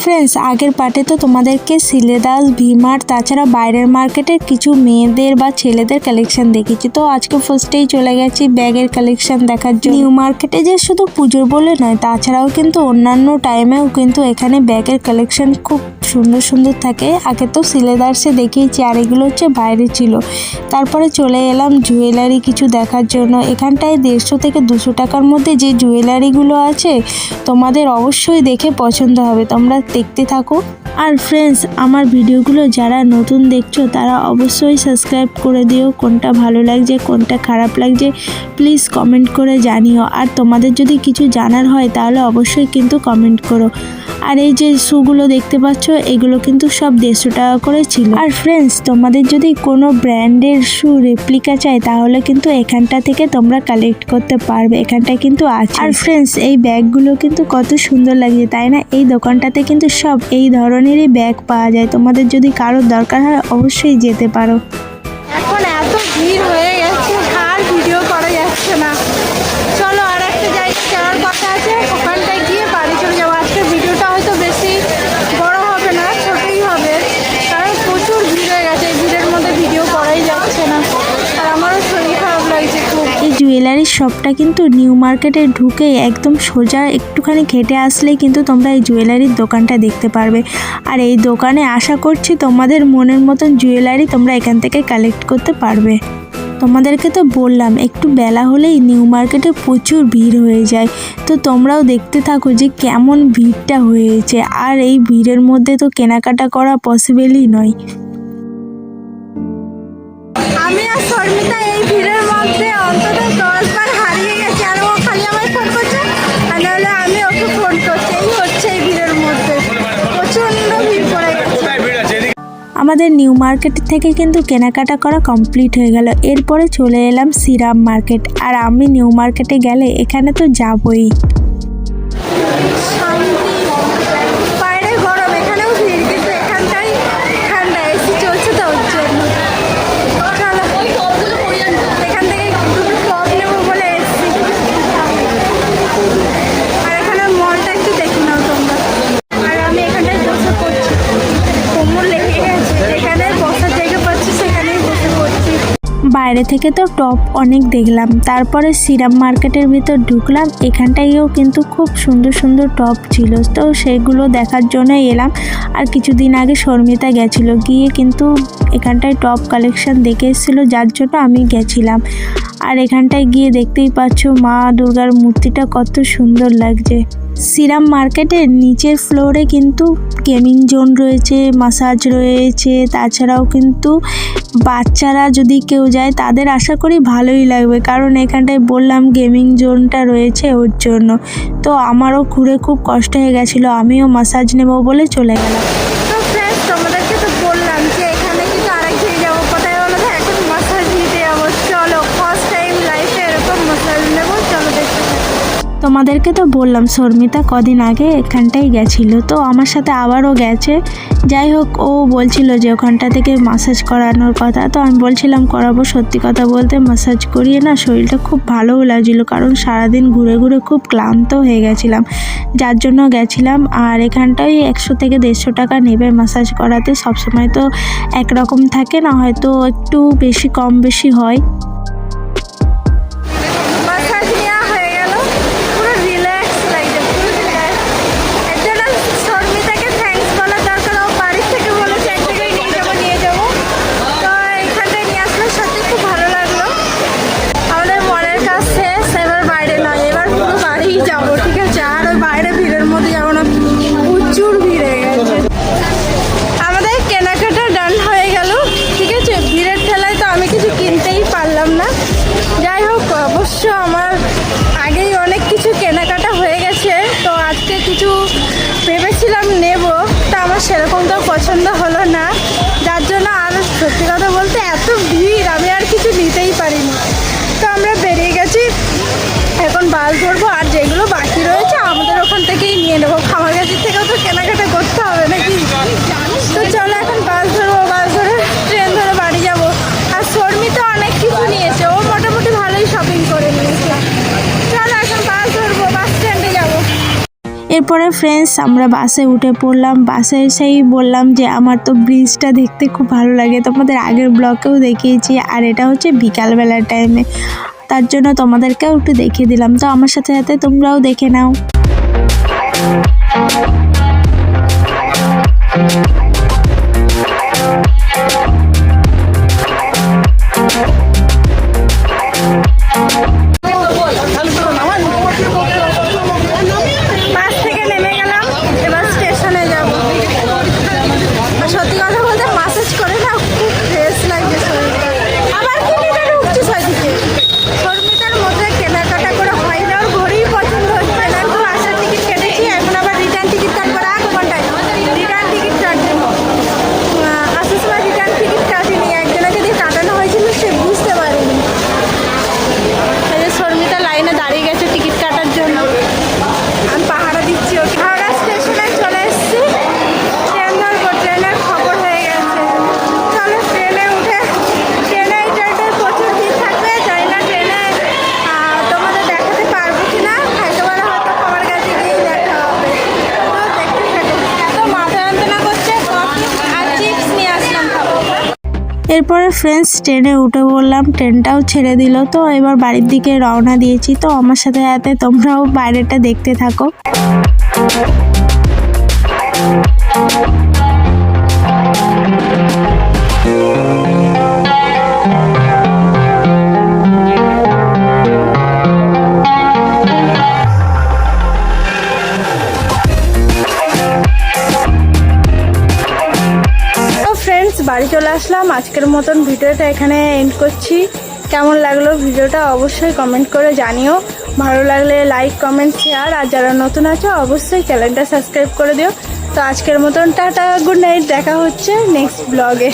Friends, আগের পার্টে তো তোমাদেরকে সিলেদাস, ভিমার্ট, তাছাড়া বাইরের মার্কেটের কিছু মেয়েদের বা ছেলেদের কালেকশন দেখেছি। তো আজকে ফার্স্টেই চলে গেছি ব্যাগের কালেকশন দেখার জন্য। নিউ মার্কেটে যে শুধু পুজোর বলে নয়, তাছাড়াও কিন্তু অন্যান্য টাইমেও কিন্তু এখানে ব্যাগের কালেকশন খুব সুন্দর সুন্দর থাকে। আগে তো সিলেদার্সে দেখিয়েছি, আর এগুলো হচ্ছে বাইরে ছিল। তারপরে চলে এলাম জুয়েলারি কিছু দেখার জন্য। এখানটায় 150 থেকে 200 টাকার মধ্যে যে জুয়েলারিগুলো আছে তোমাদের অবশ্যই দেখে পছন্দ হবে, তোমরা দেখতে থাকো। আর ফ্রেন্ডস, আমার ভিডিওগুলো যারা নতুন দেখছো তারা অবশ্যই সাবস্ক্রাইব করে দিও। কোনটা ভালো লাগছে, কোনটা খারাপ লাগছে প্লিজ কমেন্ট করে জানিও। আর তোমাদের যদি কিছু জানার হয় তাহলে অবশ্যই কিন্তু কমেন্ট করো। আর এই যে শুগুলো দেখতে পাচ্ছ, এগুলো কিন্তু সব 150 টাকা করে ছিল। আর ফ্রেন্ডস, তোমাদের যদি কোনো ব্র্যান্ডের শু রেপ্লিকা চাই তাহলে কিন্তু এখানটা থেকে তোমরা কালেক্ট করতে পারবে, এখানটা কিন্তু আছে। আর ফ্রেন্ডস, এই ব্যাগগুলো কিন্তু কত সুন্দর লাগছে তাই না? এই দোকানটাতে কিন্তু সব এই ধরনেরই ব্যাগ পাওয়া যায়। তোমাদের যদি কারোর দরকার হয় অবশ্যই যেতে পারো। এখন এত ভিড় হয়ে গেছে আর ভিডিও করা যাচ্ছে না। চলো আর একটা জায়গায় যাওয়ার কথা আছে, ওখানটায় গিয়ে বাড়ি চলে যাবো। আজকে ভিডিওটা হয়তো বেশি বড় হবে না, ছোটই হবে, কারণ প্রচুর ভিড় হয়ে গেছে। এই ভিড়ের মধ্যে ভিডিও করাই যাচ্ছে না, আর আমারও শরীর খারাপ লাগছে খুব। এই জুয়েলারির শপটা কিন্তু নিউ মার্কেটে ঢুকে একদম সোজা একটুখানি হেঁটে আসলেই কিন্তু তোমরা এই জুয়েলারির দোকানটা দেখতে পারবে। আর এই দোকানে আশা করছি তোমাদের মনের মতন জুয়েলারি তোমরা এখান থেকে কালেক্ট করতে পারবে। তোমাদেরকে তো বললাম একটু বেলা হলেই নিউ মার্কেটে প্রচুর ভিড় হয়ে যায়, তো তোমরাও দেখতে থাকো যে কেমন ভিড়টা হয়েছে। আর এই ভিড়ের মধ্যে তো কেনাকাটা করা পসিবলই নয়। আমি আর শর্মিতা এই ভিড়ের মধ্যে অন্তত 10 বার হারিয়ে গেছি, আর ও খালি আমায় ফোন করছে, আর নাহলে আমি ওকে ফোন করছি। এই হচ্ছে এই ভিড়ের মধ্যে প্রচণ্ড ভিড় পড়ে গেছে। আমাদের নিউ মার্কেট থেকে কিন্তু কেনাকাটা করা কমপ্লিট হয়ে গেল। এরপরে চলে এলাম শ্রীরাম মার্কেট। আর আমি নিউ মার্কেটে গেলে এখানে তো যাবই। বাইরে গরম, এখানেও ভিড়, কিন্তু এখানটাই ঠান্ডা, এসি চলছে তো ওর জন্য। চলো এখান থেকে দুটো টপ নেবো বলে এসছি। আর এখানে মলটা একটু দেখে নাও তোমরা। আর আমি এখানটায় বসে পড়ছি, কোমর লেগে গেছে, যেখানে বসার জায়গা পাচ্ছি সেখানেই বসে পড়ছি। বাইরে থেকে তো টপ অনেক দেখলাম, তারপরে শ্রীরাম মার্কেটের ভিতর ঢুকলাম। এখানটায়ও কিন্তু খুব সুন্দর সুন্দর টপ ছিল, তো সেগুলো দেখার জন্য এলাম। আর কিছুদিন আগে শর্মিতা গেছিল, গিয়ে কিন্তু এখানটায় টপ কালেকশন দেখে এসেছিলো, যার জন্য আমি গেছিলাম। আর এখানটায় গিয়ে দেখতেই পাচ্ছ মা দুর্গার মূর্তিটা কত সুন্দর লাগছে। শ্রীরাম মার্কেটের নিচের ফ্লোরে কিন্তু গেমিং জোন রয়েছে, মাসাজ রয়েছে, তাছাড়াও কিন্তু বাচ্চারা যদি কেউ যায় তাদের আশা করি ভালোই লাগবে, কারণ এখানটায় বললাম গেমিং জোনটা রয়েছে ওর জন্য। তো আমারও ঘুরে খুব কষ্ট হয়ে গেছিলো, আমিও মাসাজ নেব বলে চলে গেলাম। তো ফ্রেন্ডস, তোমাদেরকে তো বললাম যে এখানে কিন্তু আরেক জায়গায় যাবো, কোথায় বলো তো? এখন মাসাজ নিতে যাবো। চলো, ফার্স্ট টাইম লাইফে এরকম মাসাজ নেবো, চলো দেখতে থাকো। তোমাদেরকে তো বললাম শর্মিতা কদিন আগে এখানটাই গেছিল, তো আমার সাথে আবারও গেছে। যাই হোক, ও বলছিল যে ওখানটা থেকে মাসাজ করানোর কথা, তো আমি বলছিলাম করাবো। সত্যি কথা বলতে মাসাজ করিয়ে না শরীরটা খুব ভালোও লাগছিল, কারণ সারাদিন ঘুরে ঘুরে খুব ক্লান্ত হয়ে গেছিলাম, যার জন্য গেছিলাম। আর এখানটাই 100 থেকে 150 টাকা নেবে মাসাজ করাতে। সবসময় তো একরকম থাকে না, হয়তো একটু বেশি কম বেশি হয়। মাসাজ নেওয়া হয়ে গেল, পুরো রিল্যাক্স লাগছে, পুরো রিল্যাক্স। এর জন্য শর্মিতাকে থ্যাঙ্কস বলার দরকার, ও বাড়ির থেকে বলেছে এক জায়গায় নিয়ে যাবো। তো এখানটায় নিয়ে আসলে সত্যি খুব ভালো লাগলো। আমাদের মলের কাজ শেষ, এবার বাইরে নয়, এবার পুরো বাড়িই যাবো, ঠিক আছে? আর ওই বাইরে ভিড়ের মধ্যে যাবো না, প্রচুর ভিড় হয়ে গেছে। আমাদের কেনাকাটা ডান হয়ে গেল, ঠিক আছে? ভিড়ের ঠেলায় তো আমি কিছু কিনতেই পারলাম না। যাই হোক, অবশ্য আমার আগেই অনেক কিছু কেনাকাটা হয়ে গেছে, তো আজকে কিছু ভেবেছিলাম নেব, তা আমার সেরকম তো পছন্দ হলো না, যার জন্য আর সত্যি কথা বলতে এত ভিড় আমি আর কিছু নিতেই পারিনি। তো আমরা বেরিয়ে গেছি, এখন বাস ধরবো, আর যেগুলো বাকি রয়েছে আমাদের ওখান থেকেই নিয়ে নেবো। খামারগাছির থেকেও তো কেনাকাটা করতে হবে নাকি? তো চলো এখন বাস ধরবো, বাস ধরে ট্রেন ধরে বাড়ি যাবো। আর শর্মিতা অনেক কিছু নিয়েছে, ও মোটামুটি ভালোই শপিং করে নিয়েছে। চলো এখন বাস ধরবো, বাস স্ট্যান্ডে যাবো। এরপরে ফ্রেন্ডস আমরা বাসে উঠে পড়লাম। বাসে এসেই বললাম যে আমার তো ব্রিজটা দেখতে খুব ভালো লাগে, তোমাদের আগের ব্লগেও দেখিয়েছি, আর এটা হচ্ছে বিকালবেলার টাইমে, তার জন্য তোমাদেরকেও একটু দেখিয়ে দিলাম। তো আমার সাথে সাথে তোমরাও দেখে নাও। বাস থেকে নেমে গেলাম, এবার স্টেশনে যাব। সত্যি কথা বলতে মাসাজ করে না খুব ফ্রেশ লাগছে শরীরটা। আবার কি মিটারে উঠছিস ওইদিকে? শর্মিতার মধ্যে কেনাকাটা করে হয় না, ওর ঘড়িই পছন্দ হচ্ছে না। একটু আসার টিকিট কেটেছি, এখন আবার রিটার্ন টিকিট কাটবো। আর 1 ঘন্টায় রিটার্ন টিকিট কাটবো। আসার সময় রিটার্ন টিকিট কাটিনি, একজনকে দিয়ে কাটানো হয়েছিল, সে বুঝতে পারিনি। এই যে শর্মিতা লাইনে দাঁড়িয়ে গেছে টিকিট কাটার জন্য, আমি পাহারা দিচ্ছি ওকে। হাওড়া স্টেশনে চলে এসেছি, ট্রেন ধরবো, ট্রেনের খবর হয়ে গেছে। চলো ট্রেনে উঠে, ট্রেনে এই ট্রেনের প্রচুর ভিড় থাকবে, জানি না ট্রেনে তোমাদের দেখাতে পারবো কিনা, একেবারে হয়তো খাবার কাছে গিয়েই দেখা হবে। তো দেখতে থাকো। এত মাথা যন্ত্রণা করছে, আর চিপস নিয়ে আসলাম খাবো। এরপরে ফ্রেন্ডস ট্রেনে উঠে পড়লাম, ট্রেনটাও ছেড়ে দিল। তো এবার বাড়ির দিকে রওনা দিয়েছি। তো আমার সাথে সাথে তোমরাও বাইরেটা দেখতে থাকো। ফ্রেন্ডস বাড়ি চলে আসলাম, আজকের মতন ভিডিওটা এখানে এন্ড করছি। কেমন লাগলো ভিডিওটা অবশ্যই কমেন্ট করে জানিও। ভালো লাগলে লাইক, কমেন্ট, শেয়ার, আর যারা নতুন আছো অবশ্যই চ্যানেলটা সাবস্ক্রাইব করে দিও। তো আজকের মতন টাটা, গুড নাইট, দেখা হচ্ছে নেক্সট ব্লগে।